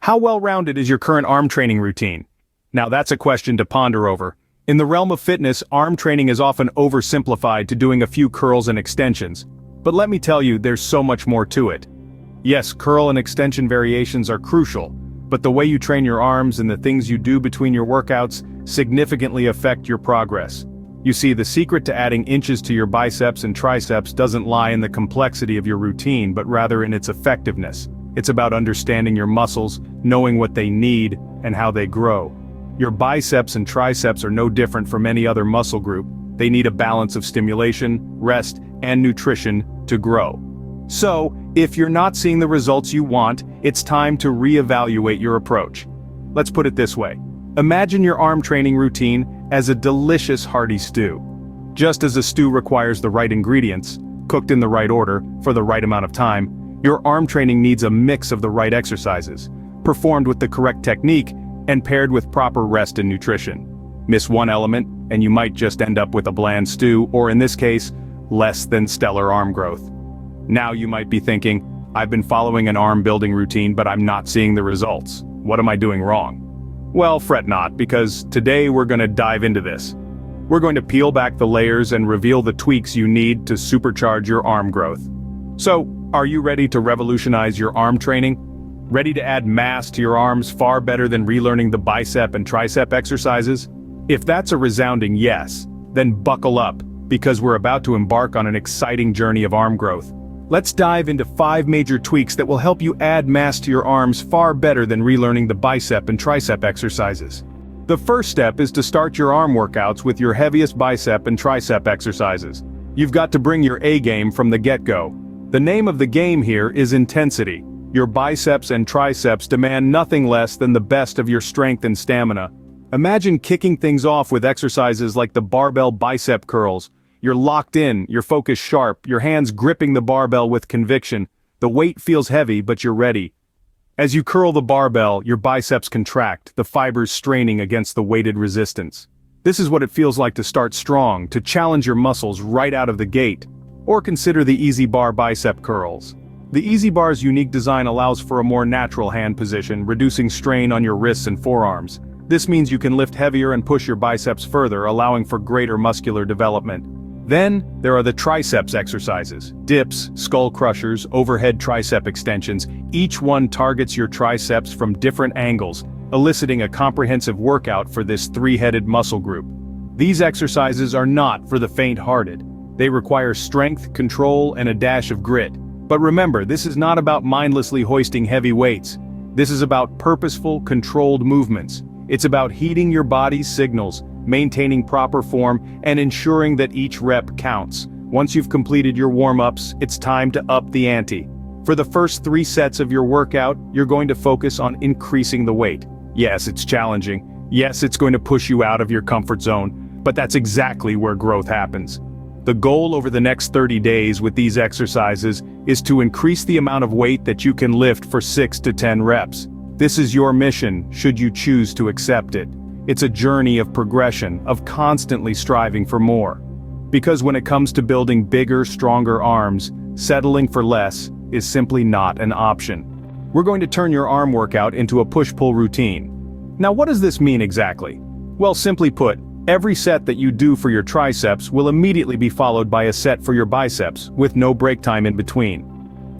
How well-rounded is your current arm training routine? Now that's a question to ponder over. In the realm of fitness, arm training is often oversimplified to doing a few curls and extensions. But let me tell you, there's so much more to it. Yes, curl and extension variations are crucial, but the way you train your arms and the things you do between your workouts significantly affect your progress. You see, the secret to adding inches to your biceps and triceps doesn't lie in the complexity of your routine, but rather in its effectiveness. It's about understanding your muscles, knowing what they need, and how they grow. Your biceps and triceps are no different from any other muscle group. They need a balance of stimulation, rest, and nutrition to grow. So, if you're not seeing the results you want, it's time to reevaluate your approach. Let's put it this way. Imagine your arm training routine as a delicious hearty stew. Just as a stew requires the right ingredients, cooked in the right order, for the right amount of time, your arm training needs a mix of the right exercises, performed with the correct technique, and paired with proper rest and nutrition. Miss one element, and you might just end up with a bland stew, or in this case, less than stellar arm growth. Now you might be thinking, I've been following an arm building routine but I'm not seeing the results. What am I doing wrong? Well, fret not, because today we're going to dive into this. We're going to peel back the layers and reveal the tweaks you need to supercharge your arm growth. So, are you ready to revolutionize your arm training? Ready to add mass to your arms far better than relearning the bicep and tricep exercises? If that's a resounding yes, then buckle up, because we're about to embark on an exciting journey of arm growth. Let's dive into 5 major tweaks that will help you add mass to your arms far better than relearning the bicep and tricep exercises. The first step is to start your arm workouts with your heaviest bicep and tricep exercises. You've got to bring your A game from the get-go. The name of the game here is intensity. Your biceps and triceps demand nothing less than the best of your strength and stamina. Imagine kicking things off with exercises like the barbell bicep curls. You're locked in, your focus sharp, your hands gripping the barbell with conviction. The weight feels heavy, but you're ready. As you curl the barbell, your biceps contract, the fibers straining against the weighted resistance. This is what it feels like to start strong, to challenge your muscles right out of the gate. Or consider the Easy Bar bicep curls. The Easy Bar's unique design allows for a more natural hand position, reducing strain on your wrists and forearms. This means you can lift heavier and push your biceps further, allowing for greater muscular development. Then, there are the triceps exercises. Dips, skull crushers, overhead tricep extensions. Each one targets your triceps from different angles, eliciting a comprehensive workout for this three-headed muscle group. These exercises are not for the faint-hearted. They require strength, control, and a dash of grit. But remember, this is not about mindlessly hoisting heavy weights. This is about purposeful, controlled movements. It's about heeding your body's signals, maintaining proper form, and ensuring that each rep counts. Once you've completed your warm-ups, it's time to up the ante. For the first 3 sets of your workout, you're going to focus on increasing the weight. Yes, it's challenging. Yes, it's going to push you out of your comfort zone, but that's exactly where growth happens. The goal over the next 30 days with these exercises is to increase the amount of weight that you can lift for 6 to 10 reps. This is your mission, should you choose to accept it. It's a journey of progression, of constantly striving for more. Because when it comes to building bigger, stronger arms, settling for less is simply not an option. We're going to turn your arm workout into a push-pull routine. Now, what does this mean exactly? Well, simply put, every set that you do for your triceps will immediately be followed by a set for your biceps, with no break time in between.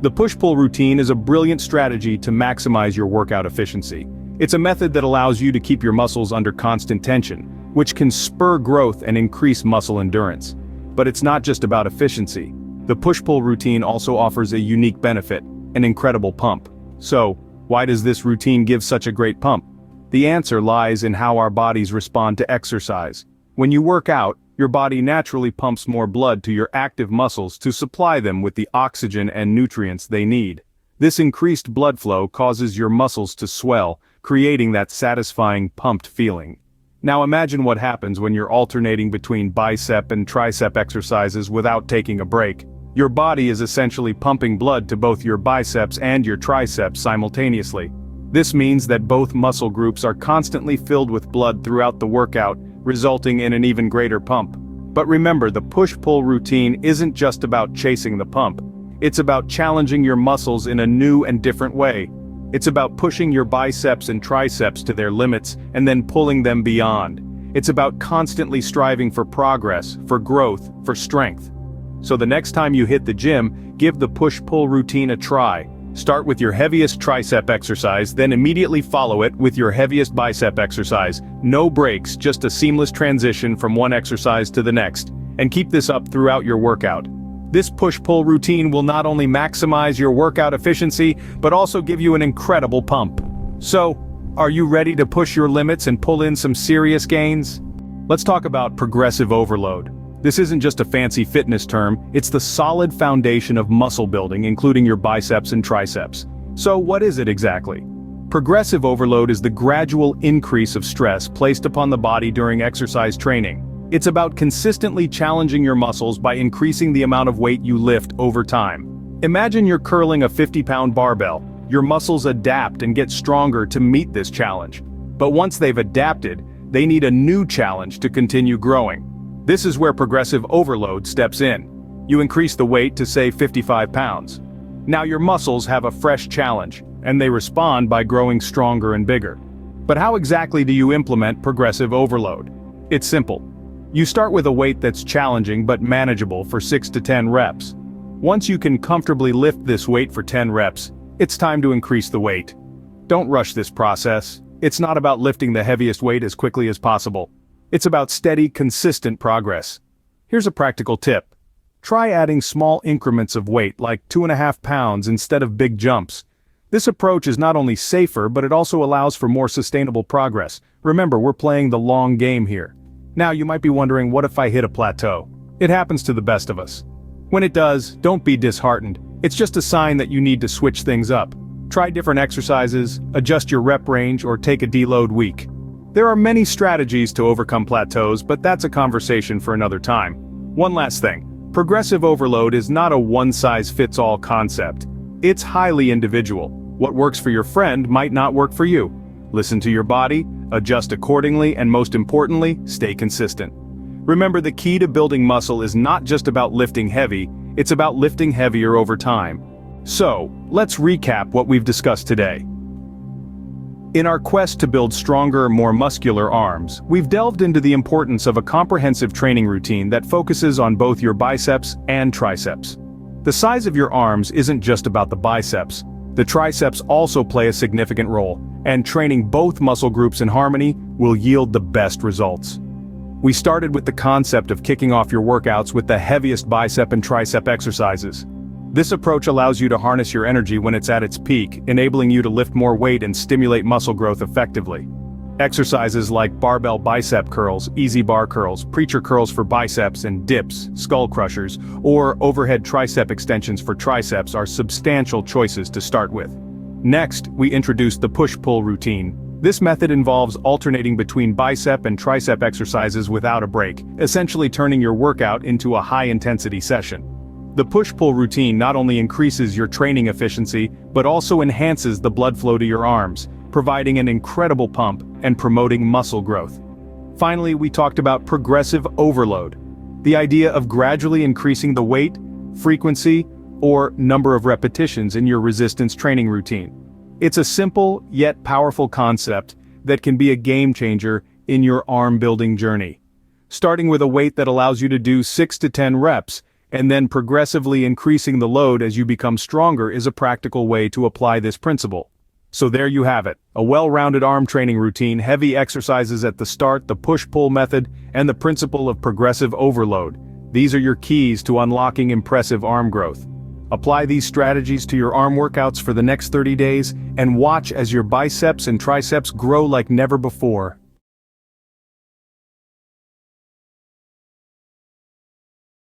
The push-pull routine is a brilliant strategy to maximize your workout efficiency. It's a method that allows you to keep your muscles under constant tension, which can spur growth and increase muscle endurance. But it's not just about efficiency. The push-pull routine also offers a unique benefit, an incredible pump. So, why does this routine give such a great pump? The answer lies in how our bodies respond to exercise. When you work out, your body naturally pumps more blood to your active muscles to supply them with the oxygen and nutrients they need. This increased blood flow causes your muscles to swell, creating that satisfying pumped feeling. Now imagine what happens when you're alternating between bicep and tricep exercises without taking a break. Your body is essentially pumping blood to both your biceps and your triceps simultaneously. This means that both muscle groups are constantly filled with blood throughout the workout, resulting in an even greater pump. But remember, the push-pull routine isn't just about chasing the pump. It's about challenging your muscles in a new and different way. It's about pushing your biceps and triceps to their limits and then pulling them beyond. It's about constantly striving for progress, for growth, for strength. So the next time you hit the gym, give the push-pull routine a try. Start with your heaviest tricep exercise, then immediately follow it with your heaviest bicep exercise. No breaks, just a seamless transition from one exercise to the next. And keep this up throughout your workout. This push-pull routine will not only maximize your workout efficiency, but also give you an incredible pump. So, are you ready to push your limits and pull in some serious gains? Let's talk about progressive overload. This isn't just a fancy fitness term, it's the solid foundation of muscle building, including your biceps and triceps. So what is it exactly? Progressive overload is the gradual increase of stress placed upon the body during exercise training. It's about consistently challenging your muscles by increasing the amount of weight you lift over time. Imagine you're curling a 50-pound barbell. Your muscles adapt and get stronger to meet this challenge. But once they've adapted, they need a new challenge to continue growing. This is where progressive overload steps in. You increase the weight to, say, 55 pounds. Now your muscles have a fresh challenge, and they respond by growing stronger and bigger. But how exactly do you implement progressive overload? It's simple. You start with a weight that's challenging but manageable for 6 to 10 reps. Once you can comfortably lift this weight for 10 reps, it's time to increase the weight. Don't rush this process. It's not about lifting the heaviest weight as quickly as possible. It's about steady, consistent progress. Here's a practical tip. Try adding small increments of weight, like 2.5 pounds instead of big jumps. This approach is not only safer, but it also allows for more sustainable progress. Remember, we're playing the long game here. Now you might be wondering, what if I hit a plateau? It happens to the best of us. When it does, don't be disheartened. It's just a sign that you need to switch things up. Try different exercises, adjust your rep range, or take a deload week. There are many strategies to overcome plateaus, but that's a conversation for another time. One last thing. Progressive overload is not a one-size-fits-all concept. It's highly individual. What works for your friend might not work for you. Listen to your body, adjust accordingly, and most importantly, stay consistent. Remember, the key to building muscle is not just about lifting heavy, it's about lifting heavier over time. So, let's recap what we've discussed today. In our quest to build stronger, more muscular arms, we've delved into the importance of a comprehensive training routine that focuses on both your biceps and triceps. The size of your arms isn't just about the biceps. The triceps also play a significant role, and training both muscle groups in harmony will yield the best results. We started with the concept of kicking off your workouts with the heaviest bicep and tricep exercises. This approach allows you to harness your energy when it's at its peak, enabling you to lift more weight and stimulate muscle growth effectively. Exercises like barbell bicep curls, easy bar curls, preacher curls for biceps and dips, skull crushers, or overhead tricep extensions for triceps are substantial choices to start with. Next, we introduced the push-pull routine. This method involves alternating between bicep and tricep exercises without a break, essentially turning your workout into a high-intensity session. The push-pull routine not only increases your training efficiency, but also enhances the blood flow to your arms, providing an incredible pump and promoting muscle growth. Finally, we talked about progressive overload, the idea of gradually increasing the weight, frequency, or number of repetitions in your resistance training routine. It's a simple yet powerful concept that can be a game changer in your arm building journey. Starting with a weight that allows you to do 6 to 10 reps, and then progressively increasing the load as you become stronger is a practical way to apply this principle. So there you have it, a well-rounded arm training routine, heavy exercises at the start, the push-pull method, and the principle of progressive overload. These are your keys to unlocking impressive arm growth. Apply these strategies to your arm workouts for the next 30 days, and watch as your biceps and triceps grow like never before.